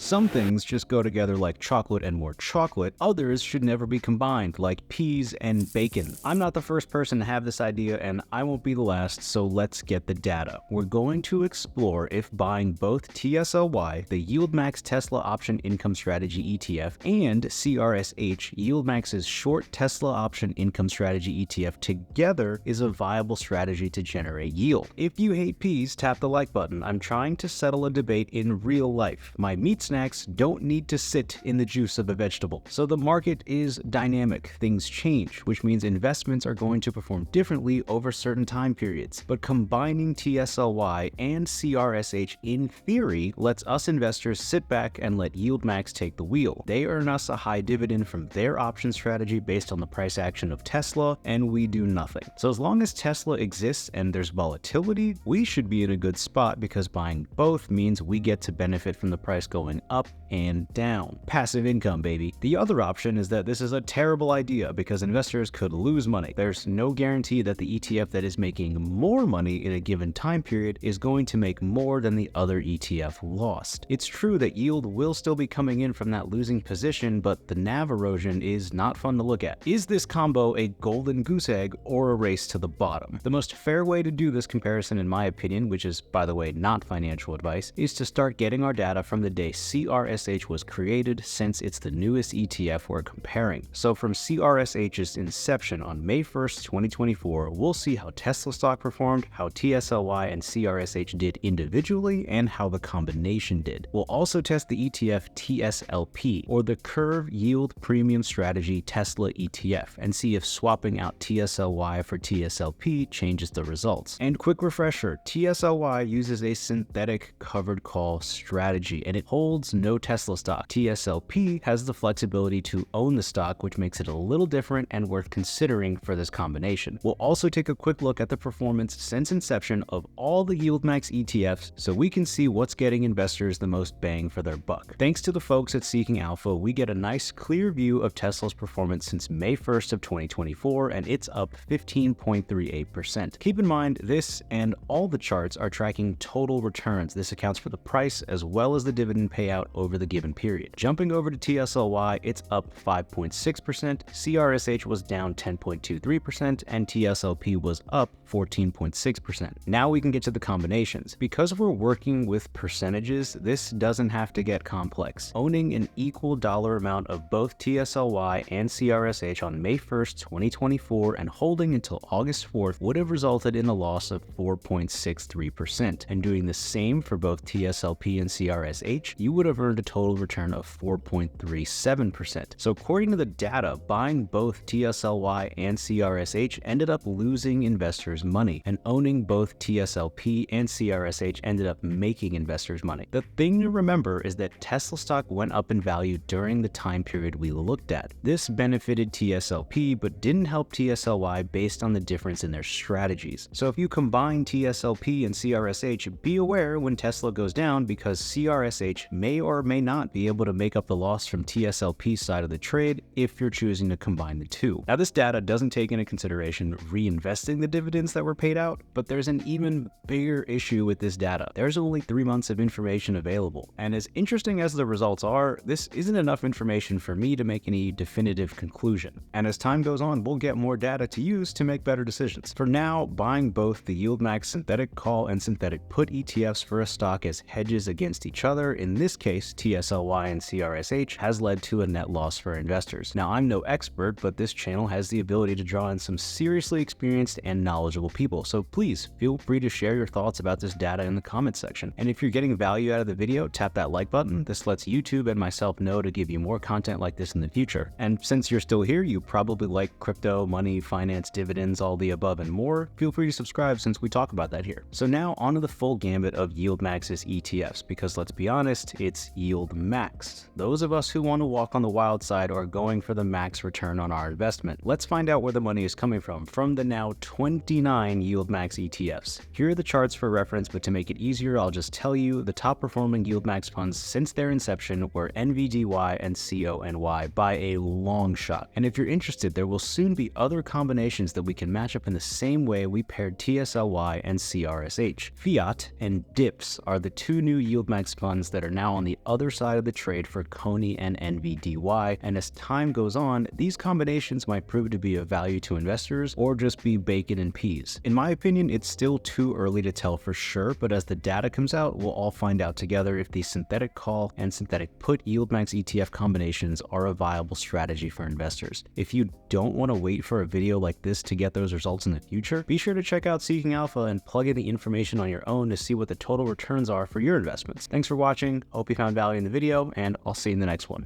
Some things just go together like chocolate and more chocolate, others should never be combined like peas and bacon. I'm not the first person to have this idea and I won't be the last, so let's get the data. We're going to explore if buying both TSLY, the YieldMax Tesla Option Income Strategy ETF, and CRSH, YieldMax's Short Tesla Option Income Strategy ETF together is a viable strategy to generate yield. If you hate peas, tap the like button. I'm trying to settle a debate in real life. My meat snacks don't need to sit in the juice of a vegetable. So the market is dynamic. Things change, which means investments are going to perform differently over certain time periods. But combining TSLY and CRSH in theory lets us investors sit back and let YieldMax take the wheel. They earn us a high dividend from their option strategy based on the price action of Tesla, and we do nothing. So as long as Tesla exists and there's volatility, we should be in a good spot because buying both means we get to benefit from the price going up and down. Passive income, baby. The other option is that this is a terrible idea because investors could lose money. There's no guarantee that the ETF that is making more money in a given time period is going to make more than the other ETF lost. It's true that yield will still be coming in from that losing position, but the NAV erosion is not fun to look at. Is this combo a golden goose egg or a race to the bottom? The most fair way to do this comparison, in my opinion, which is, by the way, not financial advice, is to start getting our data from the day CRSH was created, since it's the newest ETF we're comparing. So from CRSH's inception on May 1st, 2024, we'll see how Tesla stock performed, how TSLY and CRSH did individually, and how the combination did. We'll also test the ETF TSLP, or the Curve Yield Premium Strategy Tesla ETF, and see if swapping out TSLY for TSLP changes the results. And quick refresher, TSLY uses a synthetic covered call strategy, and it holds no Tesla stock. TSLP has the flexibility to own the stock, which makes it a little different and worth considering for this combination. We'll also take a quick look at the performance since inception of all the YieldMax ETFs so we can see what's getting investors the most bang for their buck. Thanks to the folks at Seeking Alpha, we get a nice clear view of Tesla's performance since May 1st of 2024, and it's up 15.38%. Keep in mind, this and all the charts are tracking total returns. This accounts for the price as well as the dividend payout over the given period. Jumping over to TSLY, it's up 5.6%, CRSH was down 10.23%, and TSLP was up 14.6%. Now we can get to the combinations. Because we're working with percentages, this doesn't have to get complex. Owning an equal dollar amount of both TSLY and CRSH on May 1st, 2024 and holding until August 4th would have resulted in a loss of 4.63%. And doing the same for both TSLP and CRSH, you would have earned a total return of 4.37%. So according to the data, buying both TSLY and CRSH ended up losing investors money, and owning both TSLP and CRSH ended up making investors money. The thing to remember is that Tesla stock went up in value during the time period we looked at. This benefited TSLP but didn't help TSLY based on the difference in their strategies. So if you combine TSLP and CRSH, be aware when Tesla goes down because CRSH may or may not be able to make up the loss from TSLP's side of the trade if you're choosing to combine the two. Now this data doesn't take into consideration reinvesting the dividends that were paid out, but there's an even bigger issue with this data. There's only 3 months of information available, and as interesting as the results are, this isn't enough information for me to make any definitive conclusion. And as time goes on, we'll get more data to use to make better decisions. For now, buying both the YieldMax synthetic call and synthetic put ETFs for a stock as hedges against each other, in this case TSLY and CRSH, has led to a net loss for investors. Now I'm no expert, but this channel has the ability to draw in some seriously experienced and knowledgeable people, so please feel free to share your thoughts about this data in the comments section. And if you're getting value out of the video, tap that like button. This lets YouTube and myself know to give you more content like this in the future. And since you're still here, you probably like crypto, money, finance, dividends, all the above and more. Feel free to subscribe since we talk about that here. So now onto the full gambit of YieldMax's ETFs, because let's be honest, it's YieldMax. Those of us who want to walk on the wild side are going for the max return on our investment. Let's find out where the money is coming from the now 29 YieldMax ETFs. Here are the charts for reference, but to make it easier, I'll just tell you the top performing YieldMax funds since their inception were NVDY and CONY by a long shot. And if you're interested, there will soon be other combinations that we can match up in the same way we paired TSLY and CRSH. Fiat and DIPS are the two new YieldMax funds that are now now on the other side of the trade for Coney and NVDY, and as time goes on, these combinations might prove to be of value to investors or just be bacon and peas. In my opinion, it's still too early to tell for sure, but as the data comes out, we'll all find out together if these synthetic call and synthetic put YieldMax ETF combinations are a viable strategy for investors. If you don't want to wait for a video like this to get those results in the future, be sure to check out Seeking Alpha and plug in the information on your own to see what the total returns are for your investments. Thanks for watching, hope you found value in the video, and I'll see you in the next one.